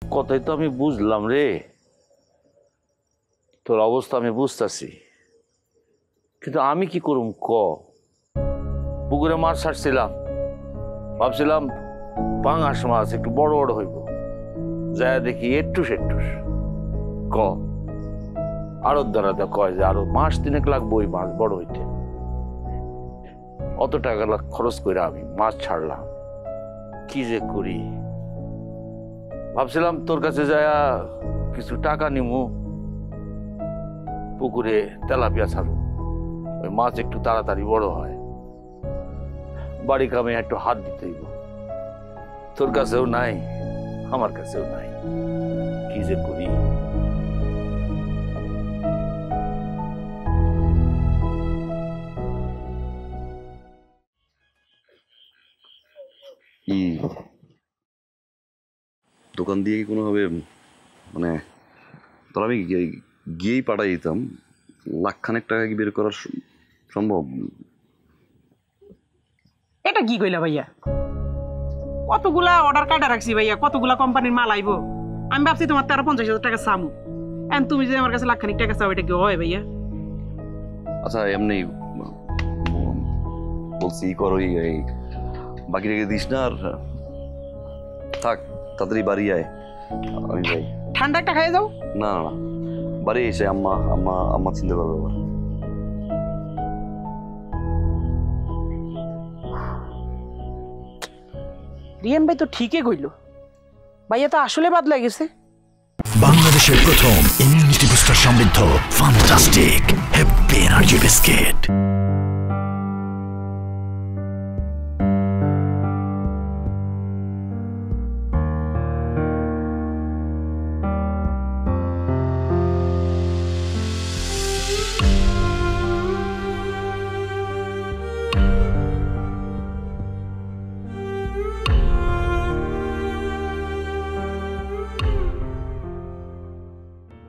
কথাই তো আমি বুঝলাম রে, তোর অবস্থা আমি বুঝতেছি, কিন্তু আমি কি করুম ক? পুকুরে মাছ ছাড়ছিলাম, ভাবছিলাম পাঙাশ মাছ একটু বড় বড় হইব, যায় দেখি এট্টুস এট্টুস। ক আরো দাঁড়াতে কয় যে আরো মাস 3 লাগবে ওই মাছ বড় হইতে। অত টাকা খরচ করে আমি মাছ ছাড়লাম, কি যে করি। ভাবছিলাম তোর কাছে যায় কিছু টাকা নিমু, পুকুরে তেলাপিয়া ছাড়ু, ওই মাছ একটু তাড়াতাড়ি বড় হয়, বাড়ি কামে একটু হাত দিতে হইব। তোর কাছেও নাই, আমার কাছেও নাই, কি যে করি। দোকান দিয়ে কি কোনোভাবে মানে তোর আমি গিয়েই পাঠাই দিতাম, লাখখানেক টাকা কি বের করা সম্ভব? এটা কি কইলা ভাইয়া? কতগুলা অর্ডার কাটা রাখছি ভাইয়া, কতগুলা কোম্পানির মাল আইবো। আমি ভাবছি তোমার 50,000 টাকা চামু, এখন তুমি যদি আমার কাছে লাখখানিক টাকা চাও, এটা কি হয় ভাইয়া? আচ্ছা এমনি বলছি করো, এই বাকি রেখে দিস না, আর থাক তাড়াতাড়ি বাড়ি আয়, আমি যাই। ঠান্ডা একটা খাইয়ে যাও। না না না, বাড়ি এসে আম্মা আম্মা আম্মা চিনতে পারবে আবার। রিয়ান ভাই তো ঠিকই কইলো, ভাইয়া তো আসলে বদলে গেছে। বাংলাদেশের প্রথম ইমিউনিটি বুস্টার সমৃদ্ধ ফ্যান্টাস্টিক হ্যাপি এনার্জি বিস্কিট।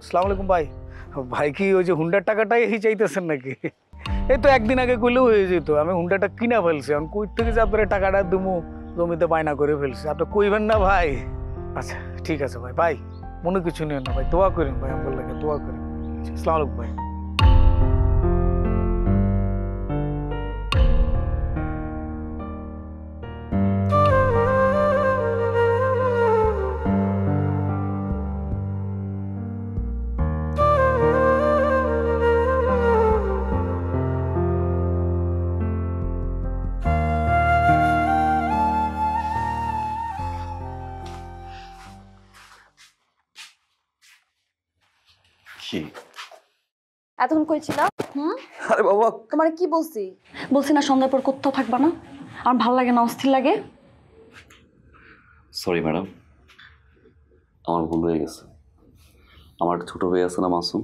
আসসালামু আলাইকুম ভাই। ভাই কি ওই যে হুন্ডার টাকাটাই চাইতেছেন নাকি? এই তো একদিন আগে কইলেও হয়ে যেত, আমি হুন্ডাটা কিনা ফেলছি, এখন কই থেকে যে আপনার টাকাটা দুমু জমিতে বায়না করে ফেলছি, আপনি কইবেন না ভাই? আচ্ছা ঠিক আছে ভাই, ভাই মনে কিছু নেন না ভাই, দোয়া করেন ভাই, আমার লাগে দোয়া করেন। আসসালামু আলাইকুম ভাই। এতক্ষণ কই ছিলা? আরে বাবা, তোমার কি বলছি? বলছি না সন্ধ্যার পর কোথাও থাকবা না, আমার ভালো লাগে না, অস্থির লাগে। সরি ম্যাডাম, আমার ভুল হয়ে গেছে। আমার ছোট ভাই আছে না মাসুম,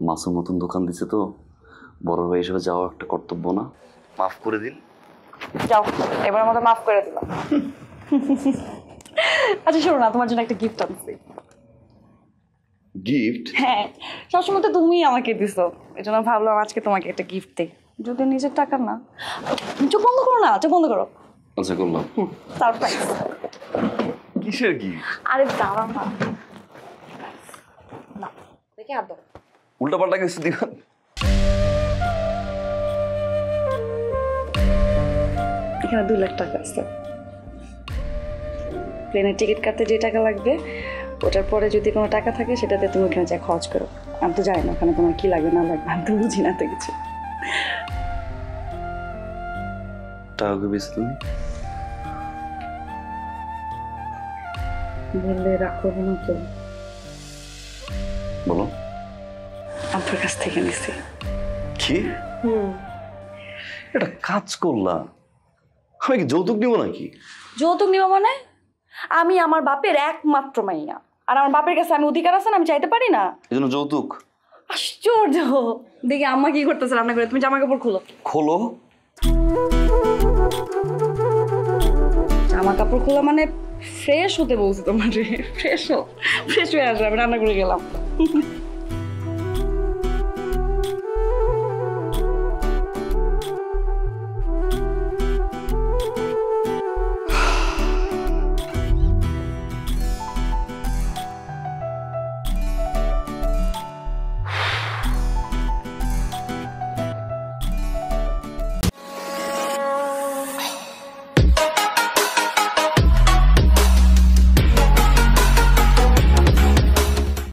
মাসুম নতুন দোকান দিছে, তো বড় ভাই হিসেবে যাওয়া একটা কর্তব্য না? মাফ করে দিন। যাও, এবার আমাদের মাফ করে দিলাম। আচ্ছা শোনো না, তোমার জন্য একটা গিফট আনছি। গিফট? হ্যাঁ, সবসময় তো তুমি আমাকে দিছো, এই জন্য ভাবলাম আজকে তোমাকে একটা গিফট দিই, যদি নিজের টাকা না। চোখ বন্ধ করো না, চোখ বন্ধ করো। আচ্ছা করলাম। সারপ্রাইজ। কিসের গিফট? আরে দাঁড়াও না, না দেখে হাত দাও। উল্টা পাল্টা কিছু দিবেন? এখানে 2 লাখ টাকা আছে, প্লেনের টিকিট কাটতে যে টাকা লাগবে, ওটার পরে যদি কোনো টাকা থাকে সেটাতে তুমি ওখানে যা খরচ করো। আমি তো জানি না ওখানে তোমার কি লাগবে না লাগবে, আমি তো বুঝি না তো কিছু। টাকা বেশি তুমি বললে রাগ করবো না তো? বলো। আপনার কাছ থেকে নিছি। কি? এটা কাজ করলাম, আমি কি যৌতুক নিব নাকি? যৌতুক নিব মানে? আমি আমার বাপের একমাত্র মাইয়া, আর আমার বাপের কাছে আমি অধিকার আছে না, আমি চাইতে পারি না? এই জন্য যৌতুক? আশ্চর্য। দেখি আম্মা কি করতেছে রান্না করে, তুমি জামা কাপড় খোলো। খোলো? জামা কাপড় খোলা মানে ফ্রেশ হতে বলছি তোমার, ফ্রেশ হয়ে আসবে, আমি রান্না করে গেলাম।